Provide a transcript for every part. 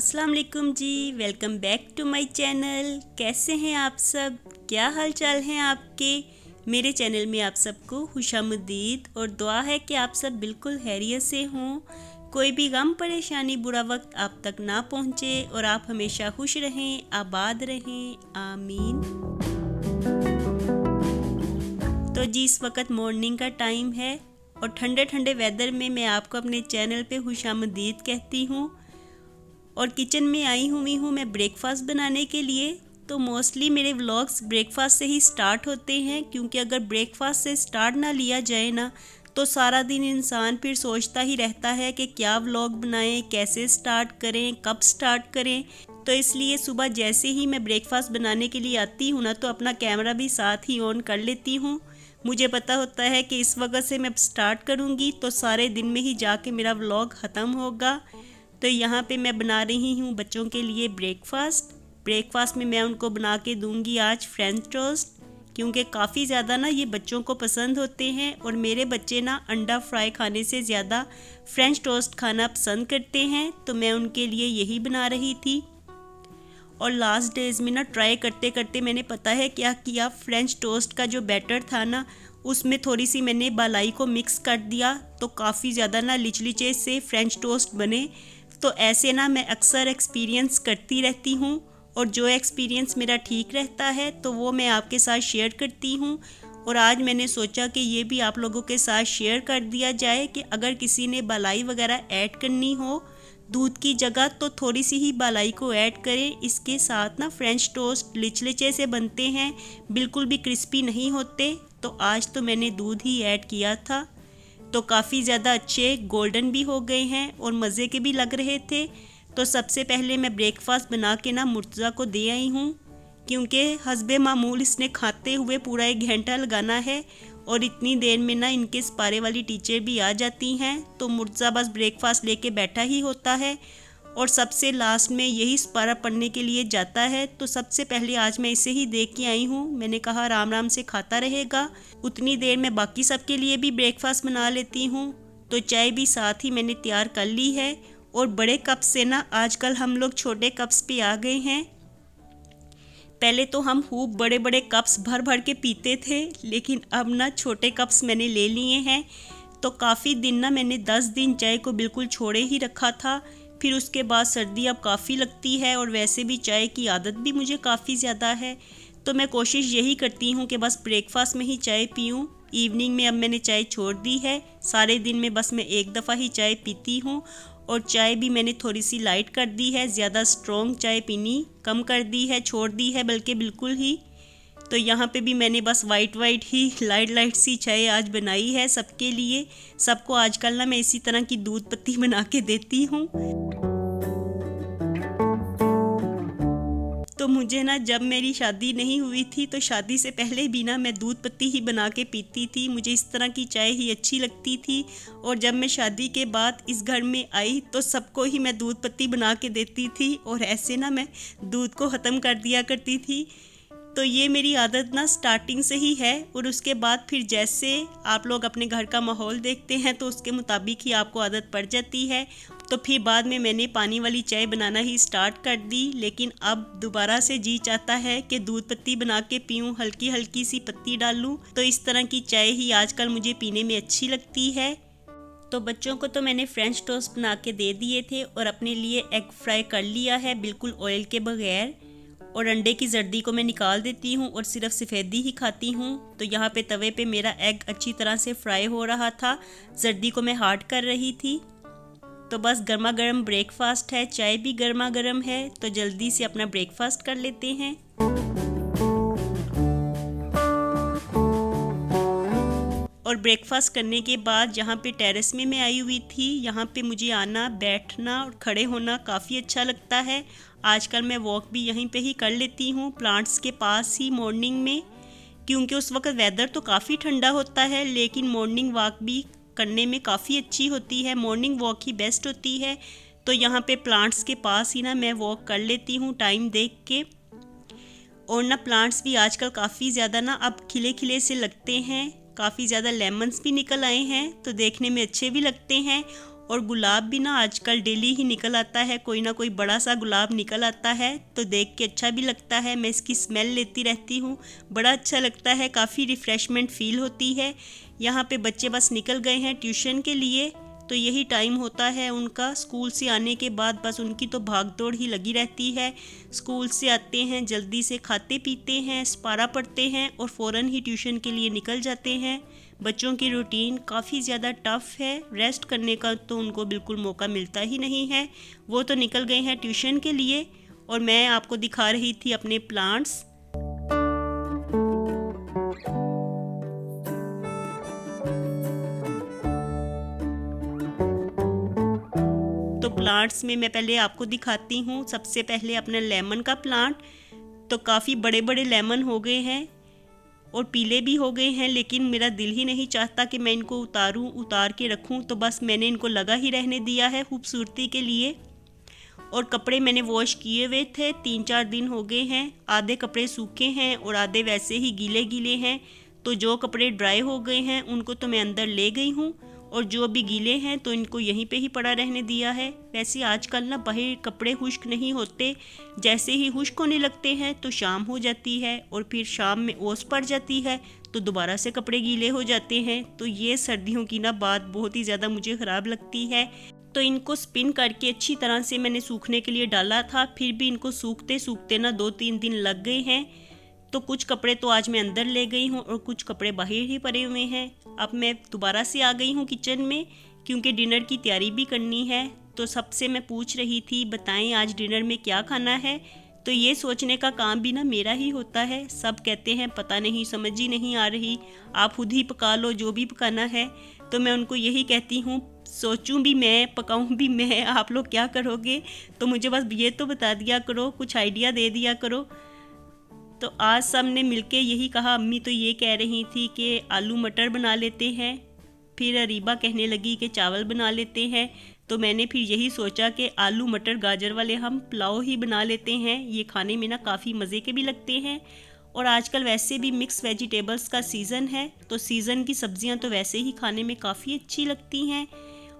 अस्सलाम वालेकुम जी, welcome back to my channel. कैसे हैं आप सब? क्या हाल चाल हैं आपके? मेरे चैनल में आप सबको खुशामदीद और दुआ है कि आप सब बिल्कुल खैरियत से हों। कोई भी गम परेशानी बुरा वक्त आप तक ना पहुँचे और आप हमेशा खुश रहें, आबाद रहें, आमीन। तो जी इस वक्त मॉर्निंग का टाइम है और ठंडे ठंडे वेदर में मैं आपको अपने चैनल पे खुशामदीद कहती हूँ और किचन में आई हुई हूँ मैं ब्रेकफास्ट बनाने के लिए। तो मोस्टली मेरे व्लॉग्स ब्रेकफास्ट से ही स्टार्ट होते हैं, क्योंकि अगर ब्रेकफास्ट से स्टार्ट ना लिया जाए ना तो सारा दिन इंसान फिर सोचता ही रहता है कि क्या व्लॉग बनाएं, कैसे स्टार्ट करें, कब स्टार्ट करें। तो इसलिए सुबह जैसे ही मैं ब्रेकफास्ट बनाने के लिए आती हूँ ना तो अपना कैमरा भी साथ ही ऑन कर लेती हूँ। मुझे पता होता है कि इस वक्त से मैं स्टार्ट करूँगी तो सारे दिन में ही जाके मेरा व्लॉग ख़त्म होगा। तो यहाँ पे मैं बना रही हूँ बच्चों के लिए ब्रेकफास्ट में मैं उनको बना के दूँगी आज फ्रेंच टोस्ट, क्योंकि काफ़ी ज़्यादा ना ये बच्चों को पसंद होते हैं और मेरे बच्चे ना अंडा फ्राई खाने से ज़्यादा फ्रेंच टोस्ट खाना पसंद करते हैं। तो मैं उनके लिए यही बना रही थी और लास्ट डेज़ में ना ट्राई करते करते मैंने पता है क्या किया, फ्रेंच टोस्ट का जो बैटर था ना उसमें थोड़ी सी मैंने बालाई को मिक्स कर दिया तो काफ़ी ज़्यादा ना लिचलिचे से फ्रेंच टोस्ट बने। तो ऐसे ना मैं अक्सर एक्सपीरियंस करती रहती हूँ और जो एक्सपीरियंस मेरा ठीक रहता है तो वो मैं आपके साथ शेयर करती हूँ। और आज मैंने सोचा कि ये भी आप लोगों के साथ शेयर कर दिया जाए कि अगर किसी ने बालाई वगैरह ऐड करनी हो दूध की जगह तो थोड़ी सी ही बालाई को ऐड करें। इसके साथ ना फ्रेंच टोस्ट लिचलिचे से बनते हैं, बिल्कुल भी क्रिस्पी नहीं होते। तो आज तो मैंने दूध ही ऐड किया था तो काफ़ी ज़्यादा अच्छे गोल्डन भी हो गए हैं और मज़े के भी लग रहे थे। तो सबसे पहले मैं ब्रेकफास्ट बना के ना मुर्तज़ा को दे आई हूँ, क्योंकि हस्बे मामूल इसने खाते हुए पूरा 1 घंटा लगाना है और इतनी देर में ना इनके सपारे वाली टीचर भी आ जाती हैं। तो मुर्तज़ा बस ब्रेकफास्ट लेके बैठा ही होता है और सबसे लास्ट में यही सपारा पढ़ने के लिए जाता है। तो सबसे पहले आज मैं इसे ही देख के आई हूँ। मैंने कहा आराम आराम से खाता रहेगा, उतनी देर में बाकी सब के लिए भी ब्रेकफास्ट बना लेती हूँ। तो चाय भी साथ ही मैंने तैयार कर ली है और बड़े कप से ना आजकल हम लोग छोटे कप्स पे आ गए हैं। पहले तो हम खूब बड़े बड़े कप्स भर भर के पीते थे, लेकिन अब ना छोटे कप्स मैंने ले लिए हैं। तो काफ़ी दिन ना मैंने 10 दिन चाय को बिल्कुल छोड़े ही रखा था। फिर उसके बाद सर्दी अब काफ़ी लगती है और वैसे भी चाय की आदत भी मुझे काफ़ी ज़्यादा है। तो मैं कोशिश यही करती हूँ कि बस ब्रेकफास्ट में ही चाय पीऊँ। इवनिंग में अब मैंने चाय छोड़ दी है, सारे दिन में बस मैं एक दफ़ा ही चाय पीती हूँ और चाय भी मैंने थोड़ी सी लाइट कर दी है, ज़्यादा स्ट्रॉन्ग चाय पीनी कम कर दी है, छोड़ दी है बल्कि बिल्कुल ही। तो यहाँ पे भी मैंने बस वाइट ही लाइट सी चाय आज बनाई है सबके लिए। सबको आजकल ना मैं इसी तरह की दूध पत्ती बना के देती हूँ। तो मुझे ना जब मेरी शादी नहीं हुई थी तो शादी से पहले भी ना मैं दूध पत्ती ही बना के पीती थी, मुझे इस तरह की चाय ही अच्छी लगती थी। और जब मैं शादी के बाद इस घर में आई तो सबको ही मैं दूध पत्ती बना के देती थी और ऐसे ना मैं दूध को ख़त्म कर दिया करती थी। तो ये मेरी आदत ना स्टार्टिंग से ही है और उसके बाद फिर जैसे आप लोग अपने घर का माहौल देखते हैं तो उसके मुताबिक ही आपको आदत पड़ जाती है। तो फिर बाद में मैंने पानी वाली चाय बनाना ही स्टार्ट कर दी, लेकिन अब दोबारा से जी चाहता है कि दूध पत्ती बना के पीऊँ, हल्की हल्की सी पत्ती डालूँ। तो इस तरह की चाय ही आजकल मुझे पीने में अच्छी लगती है। तो बच्चों को तो मैंने फ्रेंच टोस्ट बना के दे दिए थे और अपने लिए एग फ्राई कर लिया है बिल्कुल ऑयल के बगैर। और अंडे की जर्दी को मैं निकाल देती हूँ और सिर्फ सफ़ेदी ही खाती हूँ। तो यहाँ पे तवे पे मेरा एग अच्छी तरह से फ्राई हो रहा था, जर्दी को मैं हार्ड कर रही थी। तो बस गर्मा गर्म ब्रेकफास्ट है, चाय भी गर्मा गर्म है, तो जल्दी से अपना ब्रेकफास्ट कर लेते हैं। और ब्रेकफास्ट करने के बाद जहाँ पे टेरेस में मैं आई हुई थी, यहाँ पे मुझे आना, बैठना और खड़े होना काफ़ी अच्छा लगता है। आजकल मैं वॉक भी यहीं पे ही कर लेती हूँ प्लांट्स के पास ही मॉर्निंग में, क्योंकि उस वक्त वेदर तो काफ़ी ठंडा होता है लेकिन मॉर्निंग वॉक भी करने में काफ़ी अच्छी होती है, मॉर्निंग वॉक ही बेस्ट होती है। तो यहाँ पे प्लांट्स के पास ही ना मैं वॉक कर लेती हूँ टाइम देख के। और ना प्लांट्स भी आजकल काफ़ी ज़्यादा ना अब खिले खिले से लगते हैं, काफ़ी ज़्यादा लेमन्स भी निकल आए हैं तो देखने में अच्छे भी लगते हैं। और गुलाब भी ना आजकल डेली ही निकल आता है, कोई ना कोई बड़ा सा गुलाब निकल आता है, तो देख के अच्छा भी लगता है। मैं इसकी स्मेल लेती रहती हूँ, बड़ा अच्छा लगता है, काफ़ी रिफ़्रेशमेंट फ़ील होती है। यहाँ पे बच्चे बस निकल गए हैं ट्यूशन के लिए, तो यही टाइम होता है उनका। स्कूल से आने के बाद बस उनकी तो भागदौड़ ही लगी रहती है। स्कूल से आते हैं, जल्दी से खाते पीते हैं, पारा पढ़ते हैं और फ़ौरन ही ट्यूशन के लिए निकल जाते हैं। बच्चों की रूटीन काफ़ी ज़्यादा टफ़ है, रेस्ट करने का तो उनको बिल्कुल मौका मिलता ही नहीं है। वो तो निकल गए हैं ट्यूशन के लिए और मैं आपको दिखा रही थी अपने प्लांट्स। तो प्लांट्स में मैं पहले आपको दिखाती हूँ। सबसे पहले अपना लेमन का प्लांट, तो काफ़ी बड़े बड़े लेमन हो गए हैं और पीले भी हो गए हैं, लेकिन मेरा दिल ही नहीं चाहता कि मैं इनको उतार के रखूं, तो बस मैंने इनको लगा ही रहने दिया है खूबसूरती के लिए। और कपड़े मैंने वॉश किए हुए थे, 3-4 दिन हो गए हैं। आधे कपड़े सूखे हैं और आधे वैसे ही गीले गीले हैं। तो जो कपड़े ड्राई हो गए हैं उनको तो मैं अंदर ले गई हूँ और जो अभी गीले हैं तो इनको यहीं पे ही पड़ा रहने दिया है। वैसे आजकल ना बाहर कपड़े खुश्क नहीं होते, जैसे ही खुश्क होने लगते हैं तो शाम हो जाती है और फिर शाम में ओस पड़ जाती है तो दोबारा से कपड़े गीले हो जाते हैं। तो ये सर्दियों की ना बात बहुत ही ज़्यादा मुझे ख़राब लगती है। तो इनको स्पिन करके अच्छी तरह से मैंने सूखने के लिए डाला था, फिर भी इनको सूखते सूखते ना 2-3 दिन लग गए हैं। तो कुछ कपड़े तो आज मैं अंदर ले गई हूँ और कुछ कपड़े बाहर ही पड़े हुए हैं। अब मैं दोबारा से आ गई हूँ किचन में, क्योंकि डिनर की तैयारी भी करनी है। तो सबसे मैं पूछ रही थी, बताएं आज डिनर में क्या खाना है। तो ये सोचने का काम भी ना मेरा ही होता है। सब कहते हैं पता नहीं, समझ ही नहीं आ रही, आप खुद ही पका लो जो भी पकाना है। तो मैं उनको यही कहती हूँ, सोचूं भी मैं, पकाऊं भी मैं, आप लोग क्या करोगे। तो मुझे बस ये तो बता दिया करो, कुछ आइडिया दे दिया करो। तो आज सब ने मिलके यही कहा। अम्मी तो ये कह रही थी कि आलू मटर बना लेते हैं, फिर अरीबा कहने लगी कि चावल बना लेते हैं। तो मैंने फिर यही सोचा कि आलू मटर गाजर वाले हम पुलाव ही बना लेते हैं। ये खाने में ना काफ़ी मज़े के भी लगते हैं और आजकल वैसे भी मिक्स वेजिटेबल्स का सीज़न है, तो सीज़न की सब्जियां तो वैसे ही खाने में काफ़ी अच्छी लगती हैं।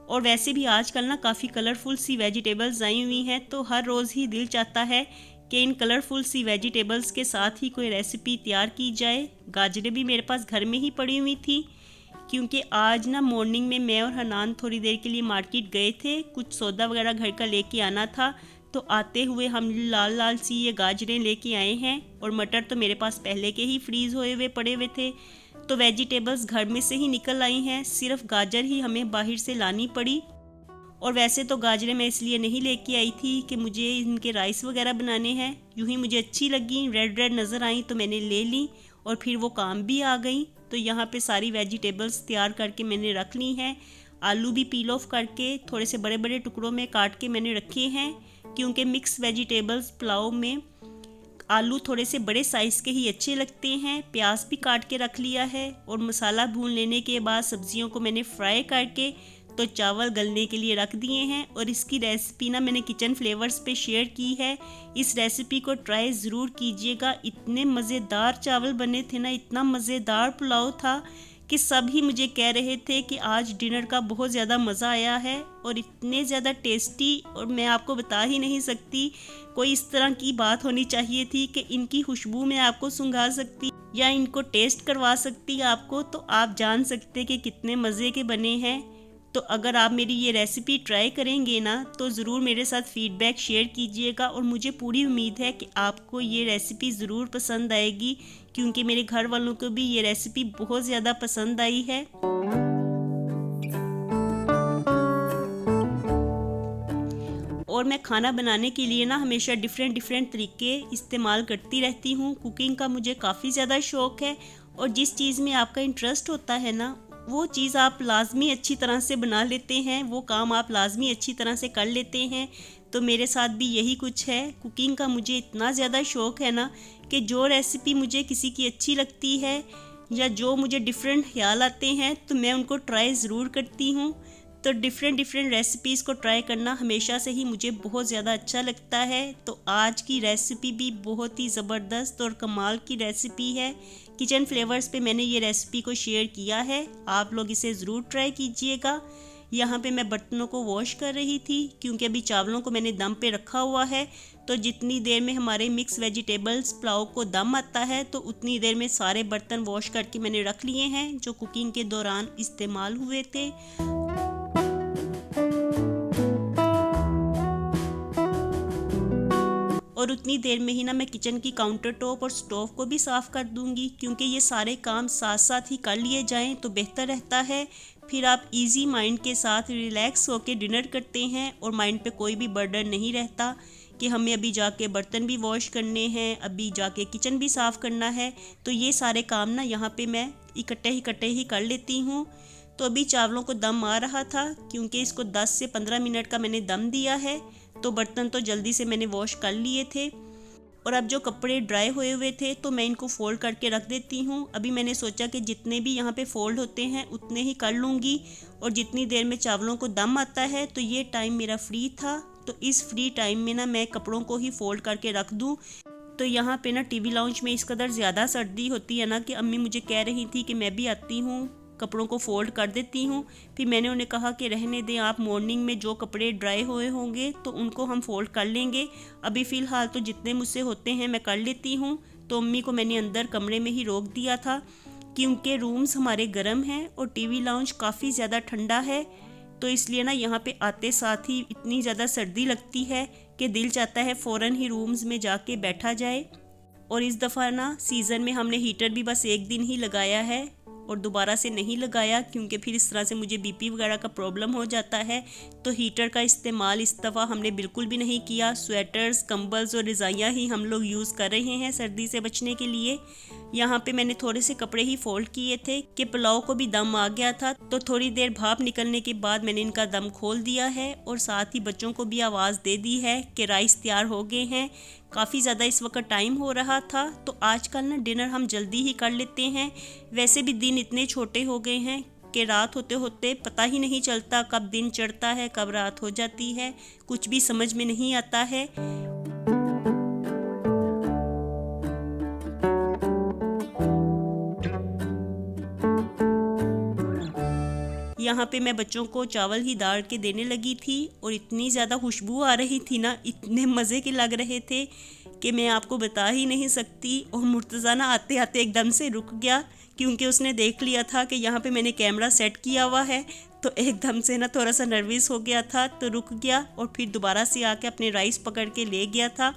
और वैसे भी आजकल ना काफ़ी कलरफुल सी वेजिटेबल्स आई हुई हैं, तो हर रोज़ ही दिल चाहता है कि इन कलरफुल सी वेजिटेबल्स के साथ ही कोई रेसिपी तैयार की जाए। गाजरें भी मेरे पास घर में ही पड़ी हुई थी, क्योंकि आज ना मॉर्निंग में मैं और हनान थोड़ी देर के लिए मार्केट गए थे, कुछ सौदा वगैरह घर का लेके आना था। तो आते हुए हम लाल लाल सी ये गाजरें लेके आए हैं और मटर तो मेरे पास पहले के ही फ्रीज़ होए हुए पड़े हुए थे। तो वेजिटेबल्स घर में से ही निकल आई हैं, सिर्फ गाजर ही हमें बाहर से लानी पड़ी। और वैसे तो गाजरें मैं इसलिए नहीं लेके आई थी कि मुझे इनके राइस वगैरह बनाने हैं, यूँ ही मुझे अच्छी लगी, रेड रेड नज़र आई तो मैंने ले ली और फिर वो काम भी आ गई। तो यहाँ पे सारी वेजिटेबल्स तैयार करके मैंने रख ली हैं। आलू भी पील ऑफ करके थोड़े से बड़े बड़े टुकड़ों में काट के मैंने रखे हैं, क्योंकि मिक्स वेजिटेबल्स पुलाव में आलू थोड़े से बड़े साइज़ के ही अच्छे लगते हैं। प्याज भी काट के रख लिया है और मसाला भून लेने के बाद सब्जियों को मैंने फ्राई करके तो चावल गलने के लिए रख दिए हैं। और इसकी रेसिपी ना मैंने किचन फ्लेवर्स पे शेयर की है, इस रेसिपी को ट्राई ज़रूर कीजिएगा। इतने मज़ेदार चावल बने थे ना, इतना मज़ेदार पुलाव था कि सभी मुझे कह रहे थे कि आज डिनर का बहुत ज़्यादा मज़ा आया है और इतने ज़्यादा टेस्टी। और मैं आपको बता ही नहीं सकती, कोई इस तरह की बात होनी चाहिए थी कि इनकी खुशबू मैं आपको सुंघा सकती या इनको टेस्ट करवा सकती आपको, तो आप जान सकते कि कितने मज़े के बने हैं। तो अगर आप मेरी ये रेसिपी ट्राई करेंगे ना तो ज़रूर मेरे साथ फीडबैक शेयर कीजिएगा और मुझे पूरी उम्मीद है कि आपको ये रेसिपी ज़रूर पसंद आएगी, क्योंकि मेरे घर वालों को भी ये रेसिपी बहुत ज़्यादा पसंद आई है। और मैं खाना बनाने के लिए ना हमेशा डिफरेंट तरीके इस्तेमाल करती रहती हूँ। कुकिंग का मुझे काफ़ी ज़्यादा शौक़ है और जिस चीज़ में आपका इंटरेस्ट होता है ना, वो चीज़ आप लाजमी अच्छी तरह से बना लेते हैं, वो काम आप लाजमी अच्छी तरह से कर लेते हैं। तो मेरे साथ भी यही कुछ है। कुकिंग का मुझे इतना ज़्यादा शौक़ है ना कि जो रेसिपी मुझे किसी की अच्छी लगती है या जो मुझे डिफरेंट ख्याल आते हैं तो मैं उनको ट्राई ज़रूर करती हूँ। तो डिफरेंट रेसिपीज़ को ट्राई करना हमेशा से ही मुझे बहुत ज़्यादा अच्छा लगता है। तो आज की रेसिपी भी बहुत ही ज़बरदस्त और कमाल की रेसिपी है। किचन फ्लेवर्स पे मैंने ये रेसिपी को शेयर किया है, आप लोग इसे ज़रूर ट्राई कीजिएगा। यहाँ पे मैं बर्तनों को वॉश कर रही थी क्योंकि अभी चावलों को मैंने दम पे रखा हुआ है। तो जितनी देर में हमारे मिक्स वेजिटेबल्स पुलाव को दम आता है तो उतनी देर में सारे बर्तन वॉश करके मैंने रख लिए हैं जो कुकिंग के दौरान इस्तेमाल हुए थे। और उतनी देर में ही ना मैं किचन की काउंटर टॉप और स्टोव को भी साफ़ कर दूंगी क्योंकि ये सारे काम साथ साथ ही कर लिए जाएं तो बेहतर रहता है। फिर आप इजी माइंड के साथ रिलैक्स होकर डिनर करते हैं और माइंड पे कोई भी बर्डन नहीं रहता कि हमें अभी जाके बर्तन भी वॉश करने हैं, अभी जाके किचन भी साफ़ करना है। तो ये सारे काम ना यहाँ पे मैं इकट्ठे ही कर लेती हूँ। तो अभी चावलों को दम आ रहा था क्योंकि इसको 10 से 15 मिनट का मैंने दम दिया है। तो बर्तन तो जल्दी से मैंने वॉश कर लिए थे और अब जो कपड़े ड्राई हुए थे तो मैं इनको फोल्ड करके रख देती हूँ। अभी मैंने सोचा कि जितने भी यहाँ पे फोल्ड होते हैं उतने ही कर लूँगी और जितनी देर में चावलों को दम आता है तो ये टाइम मेरा फ्री था। तो इस फ्री टाइम में ना मैं कपड़ों को ही फोल्ड करके रख दूँ। तो यहाँ पे ना टीवी लाउंज में इस कदर ज़्यादा सर्दी होती है ना कि अम्मी मुझे कह रही थी कि मैं भी आती हूँ, कपड़ों को फोल्ड कर देती हूँ। फिर मैंने उन्हें कहा कि रहने दें, आप मॉर्निंग में जो कपड़े ड्राई हुए होंगे तो उनको हम फोल्ड कर लेंगे, अभी फ़िलहाल तो जितने मुझसे होते हैं मैं कर लेती हूँ। तो अम्मी को मैंने अंदर कमरे में ही रोक दिया था क्योंकि रूम्स हमारे गर्म हैं और टीवी लाउंज काफ़ी ज़्यादा ठंडा है। तो इसलिए ना यहाँ पे आते साथ ही इतनी ज़्यादा सर्दी लगती है कि दिल चाहता है फ़ौरन ही रूम्स में जाके बैठा जाए। और इस दफ़ा ना सीज़न में हमने हीटर भी बस एक दिन ही लगाया है और दोबारा से नहीं लगाया क्योंकि फिर इस तरह से मुझे बीपी वगैरह का प्रॉब्लम हो जाता है। तो हीटर का इस्तेमाल इस दफ़ा हमने बिल्कुल भी नहीं किया। स्वेटर्स, कंबल्स और रज़ाइयाँ ही हम लोग यूज़ कर रहे हैं सर्दी से बचने के लिए। यहाँ पे मैंने थोड़े से कपड़े ही फोल्ड किए थे कि पुलाव को भी दम आ गया था। तो थोड़ी देर भाप निकलने के बाद मैंने इनका दम खोल दिया है और साथ ही बच्चों को भी आवाज़ दे दी है कि राइस तैयार हो गए हैं। काफ़ी ज़्यादा इस वक्त टाइम हो रहा था तो आजकल ना डिनर हम जल्दी ही कर लेते हैं। वैसे भी दिन इतने छोटे हो गए हैं कि रात होते होते पता ही नहीं चलता कब दिन चढ़ता है कब रात हो जाती है, कुछ भी समझ में नहीं आता है। यहाँ पे मैं बच्चों को चावल ही दाल के देने लगी थी और इतनी ज़्यादा खुशबू आ रही थी ना, इतने मज़े के लग रहे थे कि मैं आपको बता ही नहीं सकती। और मुर्तज़ा ना आते आते एकदम से रुक गया क्योंकि उसने देख लिया था कि यहाँ पे मैंने कैमरा सेट किया हुआ है। तो एकदम से ना थोड़ा सा नर्वस हो गया था तो रुक गया और फिर दोबारा से आके अपने राइस पकड़ के ले गया था।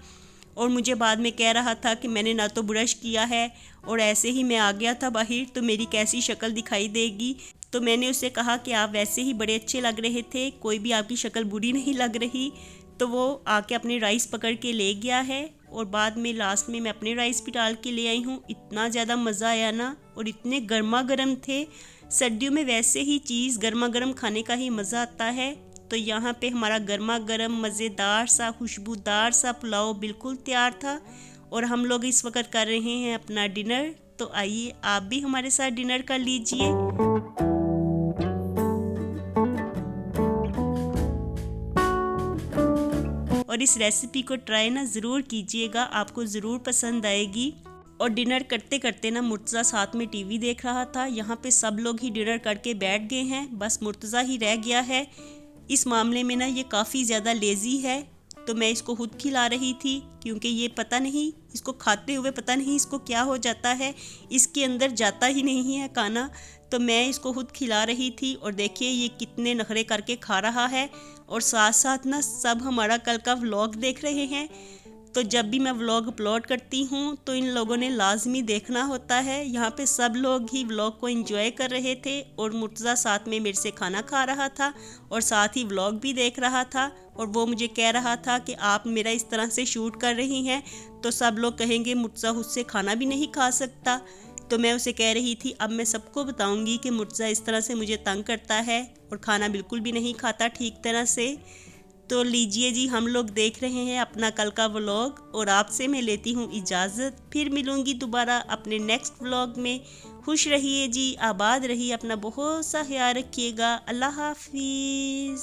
और मुझे बाद में कह रहा था कि मैंने ना तो ब्रश किया है और ऐसे ही मैं आ गया था बाहर, तो मेरी कैसी शक्ल दिखाई देगी। तो मैंने उससे कहा कि आप वैसे ही बड़े अच्छे लग रहे थे, कोई भी आपकी शक्ल बुरी नहीं लग रही। तो वो आके अपने राइस पकड़ के ले गया है और बाद में लास्ट में मैं अपने राइस भी डाल के ले आई हूँ। इतना ज़्यादा मज़ा आया ना और इतने गर्मा गर्म थे। सर्दियों में वैसे ही चीज़ गर्मा गर्म खाने का ही मज़ा आता है। तो यहाँ पे हमारा गर्मा गर्म मज़ेदार सा खुशबूदार सा पुलाव बिल्कुल तैयार था और हम लोग इस वक्त कर रहे हैं अपना डिनर। तो आइए आप भी हमारे साथ डिनर कर लीजिए। और इस रेसिपी को ट्राई ना ज़रूर कीजिएगा, आपको ज़रूर पसंद आएगी। और डिनर करते करते ना मुर्तज़ा साथ में टीवी देख रहा था। यहाँ पे सब लोग ही डिनर करके बैठ गए हैं, बस मुर्तज़ा ही रह गया है। इस मामले में ना ये काफ़ी ज़्यादा लेज़ी है तो मैं इसको खुद खिला रही थी क्योंकि ये पता नहीं इसको खाते हुए पता नहीं इसको क्या हो जाता है, इसके अंदर जाता ही नहीं है खाना। तो मैं इसको खुद खिला रही थी और देखिए ये कितने नखरे करके खा रहा है। और साथ साथ ना सब हमारा कल का व्लॉग देख रहे हैं। तो जब भी मैं व्लॉग अपलोड करती हूँ तो इन लोगों ने लाजमी देखना होता है। यहाँ पे सब लोग ही व्लॉग को एंजॉय कर रहे थे और मुर्तज़ा साथ में मेरे से खाना खा रहा था और साथ ही व्लॉग भी देख रहा था। और वो मुझे कह रहा था कि आप मेरा इस तरह से शूट कर रही हैं तो सब लोग कहेंगे मुर्तज़ा खुद से खाना भी नहीं खा सकता। तो मैं उसे कह रही थी अब मैं सबको बताऊंगी कि मुर्तज़ा इस तरह से मुझे तंग करता है और खाना बिल्कुल भी नहीं खाता ठीक तरह से। तो लीजिए जी, हम लोग देख रहे हैं अपना कल का व्लॉग और आपसे मैं लेती हूँ इजाज़त। फिर मिलूँगी दोबारा अपने नेक्स्ट व्लॉग में। खुश रहिए जी, आबाद रहिए, अपना बहुत सा ख्याल रखिएगा। अल्लाह हाफिज़।